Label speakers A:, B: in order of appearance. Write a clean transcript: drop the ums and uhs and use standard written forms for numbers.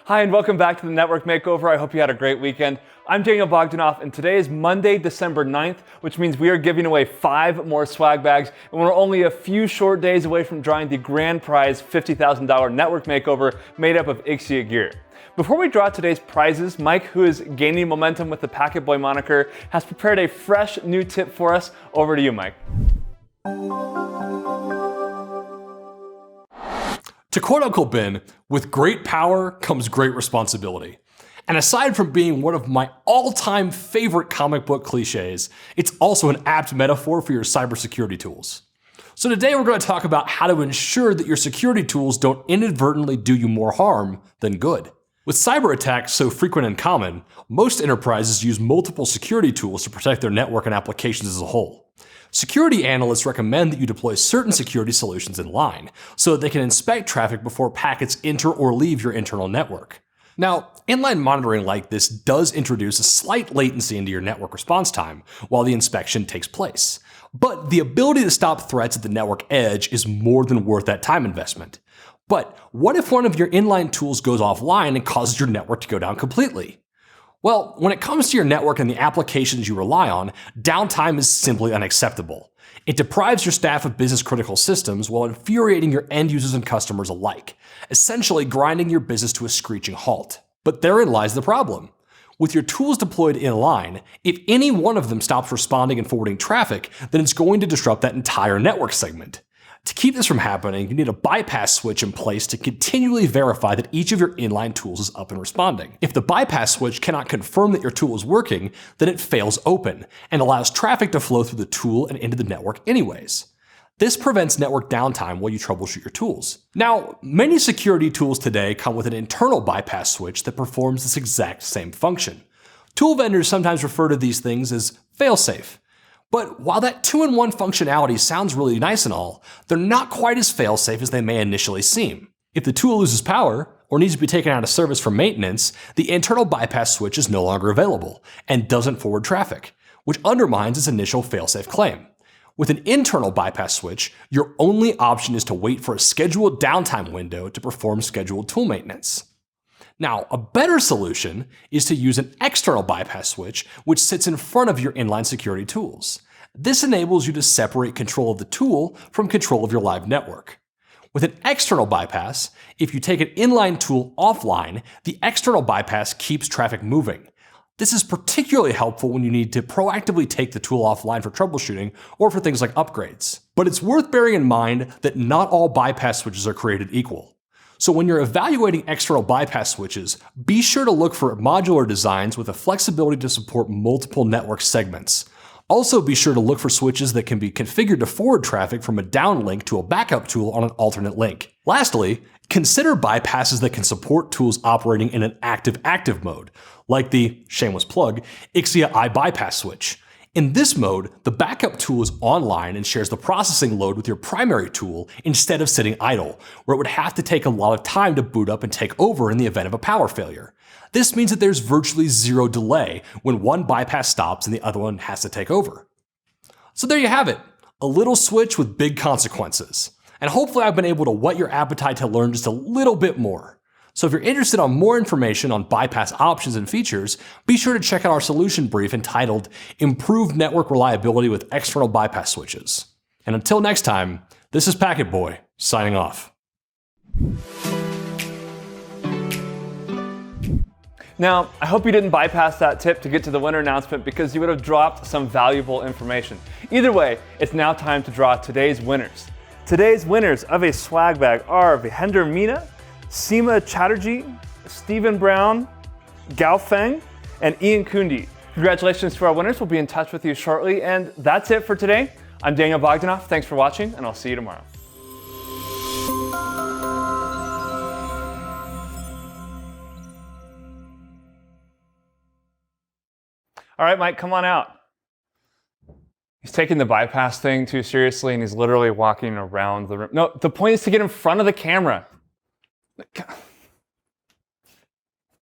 A: Hi, and welcome back to the Network Makeover. I hope you had a great weekend. I'm Daniel Bogdanoff, and today is Monday, December 9th, which means we are giving away 5 more swag bags, and we're only a few short days away from drawing the grand prize $50,000 Network Makeover made up of Ixia gear. Before we draw today's prizes, Mike, who is gaining momentum with the Packet Boy moniker, has prepared a fresh new tip for us. Over to you, Mike.
B: To quote Uncle Ben, with great power comes great responsibility. And aside from being one of my all-time favorite comic book cliches, it's also an apt metaphor for your cybersecurity tools. So today we're going to talk about how to ensure that your security tools don't inadvertently do you more harm than good. With cyber attacks so frequent and common, most enterprises use multiple security tools to protect their network and applications as a whole. Security analysts recommend that you deploy certain security solutions in line, so that they can inspect traffic before packets enter or leave your internal network. Now, inline monitoring like this does introduce a slight latency into your network response time while the inspection takes place. But the ability to stop threats at the network edge is more than worth that time investment. But what if one of your inline tools goes offline and causes your network to go down completely? Well, when it comes to your network and the applications you rely on, downtime is simply unacceptable. It deprives your staff of business-critical systems while infuriating your end users and customers alike, essentially grinding your business to a screeching halt. But therein lies the problem. With your tools deployed in line, if any one of them stops responding and forwarding traffic, then it's going to disrupt that entire network segment. To keep this from happening, you need a bypass switch in place to continually verify that each of your inline tools is up and responding. If the bypass switch cannot confirm that your tool is working, then it fails open and allows traffic to flow through the tool and into the network anyways. This prevents network downtime while you troubleshoot your tools. Now, many security tools today come with an internal bypass switch that performs this exact same function. Tool vendors sometimes refer to these things as failsafe. But while that 2-in-1 functionality sounds really nice and all, they're not quite as fail-safe as they may initially seem. If the tool loses power, or needs to be taken out of service for maintenance, the internal bypass switch is no longer available, and doesn't forward traffic, which undermines its initial fail-safe claim. With an internal bypass switch, your only option is to wait for a scheduled downtime window to perform scheduled tool maintenance. Now, a better solution is to use an external bypass switch, which sits in front of your inline security tools. This enables you to separate control of the tool from control of your live network. With an external bypass, if you take an inline tool offline, the external bypass keeps traffic moving. This is particularly helpful when you need to proactively take the tool offline for troubleshooting or for things like upgrades. But it's worth bearing in mind that not all bypass switches are created equal. So when you're evaluating external bypass switches, be sure to look for modular designs with the flexibility to support multiple network segments. Also be sure to look for switches that can be configured to forward traffic from a downlink to a backup tool on an alternate link. Lastly, consider bypasses that can support tools operating in an active-active mode, like the, shameless plug, Ixia iBypass switch. In this mode, the backup tool is online and shares the processing load with your primary tool instead of sitting idle, where it would have to take a lot of time to boot up and take over in the event of a power failure. This means that there's virtually zero delay when one bypass stops and the other one has to take over. So there you have it, a little switch with big consequences. And hopefully I've been able to whet your appetite to learn just a little bit more. So if you're interested in more information on bypass options and features, be sure to check out our solution brief entitled Improved Network Reliability with External Bypass Switches. And until next time, this is Packet Boy, signing off.
A: Now, I hope you didn't bypass that tip to get to the winner announcement because you would have dropped some valuable information. Either way, it's now time to draw today's winners. Today's winners of a swag bag are Vihender Meena, Seema Chatterjee, Stephen Brown, Gao Feng, and Ian Kundi. Congratulations to our winners. We'll be in touch with you shortly. And that's it for today. I'm Daniel Bogdanoff. Thanks for watching, and I'll see you tomorrow. All right, Mike, come on out. He's taking the bypass thing too seriously, and he's literally walking around the room. No, the point is to get in front of the camera. God.